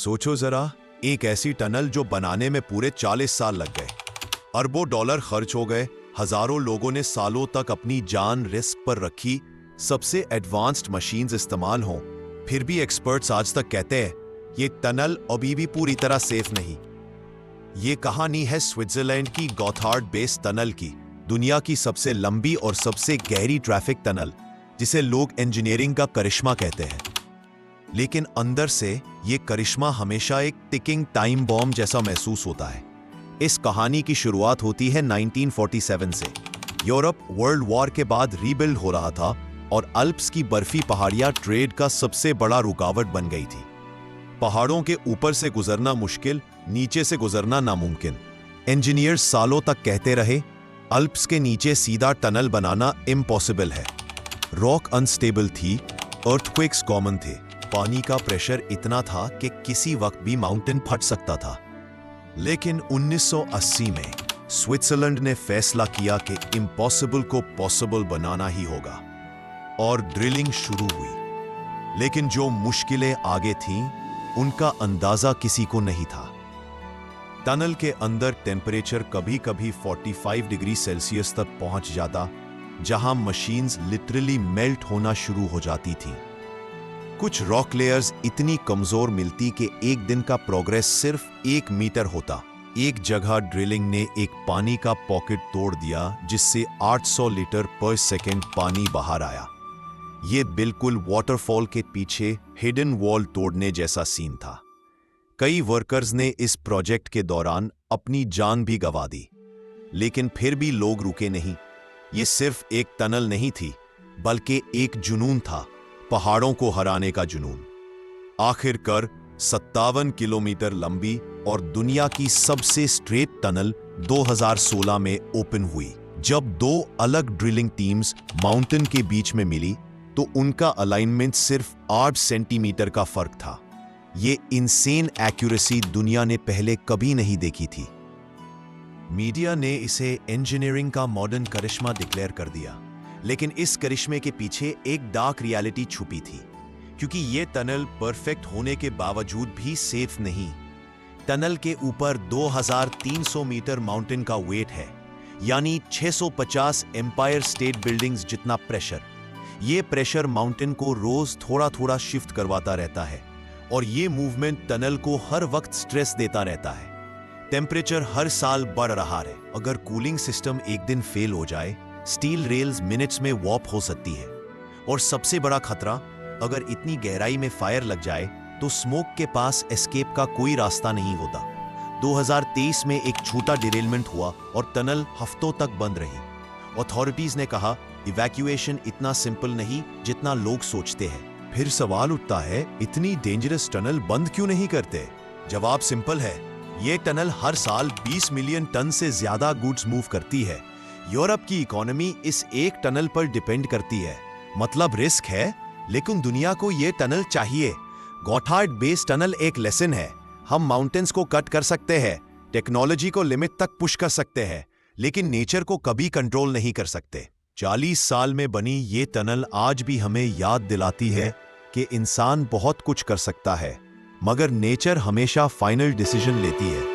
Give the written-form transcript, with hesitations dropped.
सोचो जरा, एक ऐसी टनल जो बनाने में पूरे 40 साल लग गए, अरबों डॉलर खर्च हो गए, हजारों लोगों ने सालों तक अपनी जान रिस्क पर रखी, सबसे एडवांस्ड मशीन्स इस्तेमाल हों, फिर भी एक्सपर्ट्स आज तक कहते हैं ये टनल अभी भी पूरी तरह सेफ नहीं। ये कहानी है स्विट्जरलैंड की गॉथार्ड बेस टनल की, दुनिया की सबसे लंबी और सबसे गहरी ट्रैफिक टनल, जिसे लोग इंजीनियरिंग का करिश्मा कहते हैं। लेकिन अंदर से ये करिश्मा हमेशा एक टिकिंग टाइम बॉम्ब जैसा महसूस होता है। इस कहानी की शुरुआत होती है 1947 से। यूरोप वर्ल्ड वॉर के बाद रीबिल्ड हो रहा था और अल्प्स की बर्फी पहाड़ियां ट्रेड का सबसे बड़ा रुकावट बन गई थी। पहाड़ों के ऊपर से गुजरना मुश्किल, नीचे से गुजरना नामुमकिन। इंजीनियर्स सालों तक कहते रहे, अल्प्स के नीचे सीधा टनल बनाना इम्पॉसिबल है। रॉक अनस्टेबल थी, अर्थक्वेक्स कॉमन थे, पानी का प्रेशर इतना था कि किसी वक्त भी माउंटेन फट सकता था। लेकिन 1980 में स्विट्जरलैंड ने फैसला किया कि इम्पॉसिबल को पॉसिबल बनाना ही होगा और ड्रिलिंग शुरू हुई। लेकिन जो मुश्किलें आगे थीं, उनका अंदाजा किसी को नहीं था। टनल के अंदर टेम्परेचर कभी-कभी 45 डिग्री सेल्सियस तक पहुंच जाता, जहां मशीन्स लिटरली मेल्ट होना शुरू हो जाती थीं। कुछ रॉक लेयर्स इतनी कमजोर मिलती कि एक दिन का प्रोग्रेस सिर्फ 1 मीटर होता। एक जगह ड्रिलिंग ने एक पानी का पॉकेट तोड़ दिया, जिससे 800 लीटर पर सेकेंड पानी बाहर आया। ये बिल्कुल वाटरफॉल के पीछे हिडन वॉल तोड़ने जैसा सीन था। कई वर्कर्स ने इस प्रोजेक्ट के दौरान अपनी जान भी गंवा दी, लेकिन फिर भी लोग रुके नहीं। ये सिर्फ एक टनल नहीं थी, बल्कि एक जुनून था, पहाड़ों को हराने का जुनून। आखिरकार 57 किलोमीटर लंबी और दुनिया की सबसे स्ट्रेट टनल 2016 में ओपन हुई। जब 2 अलग ड्रिलिंग टीम्स माउंटेन के बीच में मिली, तो उनका अलाइनमेंट सिर्फ 8 सेंटीमीटर का फर्क था। ये इनसेन एक्यूरेसी दुनिया ने पहले कभी नहीं देखी थी। मीडिया ने इसे इंजीनियरिंग का मॉडर्न करिश्मा डिक्लेयर कर दिया, लेकिन इस करिश्मे के पीछे एक डार्क रियलिटी छुपी थी, क्योंकि ये टनल परफेक्ट होने के बावजूद भी सेफ नहीं। टनल के ऊपर 2300 मीटर माउंटेन का वेट है, यानी 650 एम्पायर स्टेट बिल्डिंग्स जितना प्रेशर। ये प्रेशर माउंटेन को रोज थोड़ा थोड़ा शिफ्ट करवाता रहता है, और ये मूवमेंट टनल को हर वक्त स्ट्रेस देता रहता है। टेम्परेचर हर साल बढ़ रहा है। अगर कूलिंग सिस्टम एक दिन फेल हो जाए, स्टील रेल्स मिनट्स में वॉर्प हो सकती है। और सबसे बड़ा खतरा, अगर इतनी गहराई में फायर लग जाए तो स्मोक के पास एस्केप का कोई रास्ता नहीं होता। 2023 में एक छोटा डिरेलमेंट हुआ और टनल हफ्तों तक बंद रही। अथॉरिटीज ने कहा, इवैक्यूएशन इतना सिंपल नहीं जितना लोग सोचते हैं। फिर सवाल उठता है, इतनी डेंजरस टनल बंद क्यों नहीं करते? जवाब सिंपल है, ये टनल हर साल 20 मिलियन टन से ज्यादा गुड्स मूव करती है। यूरोप की इकोनॉमी इस एक टनल पर डिपेंड करती है। मतलब रिस्क है, लेकिन दुनिया को ये टनल चाहिए। गॉथार्ड बेस टनल एक लेसन है। हम माउंटेन्स को कट कर सकते हैं, टेक्नोलॉजी को लिमिट तक पुश कर सकते हैं, लेकिन नेचर को कभी कंट्रोल नहीं कर सकते। 40 साल में बनी ये टनल आज भी हमें याद दिलाती है कि इंसान बहुत कुछ कर सकता है, मगर नेचर हमेशा फाइनल डिसीजन लेती है।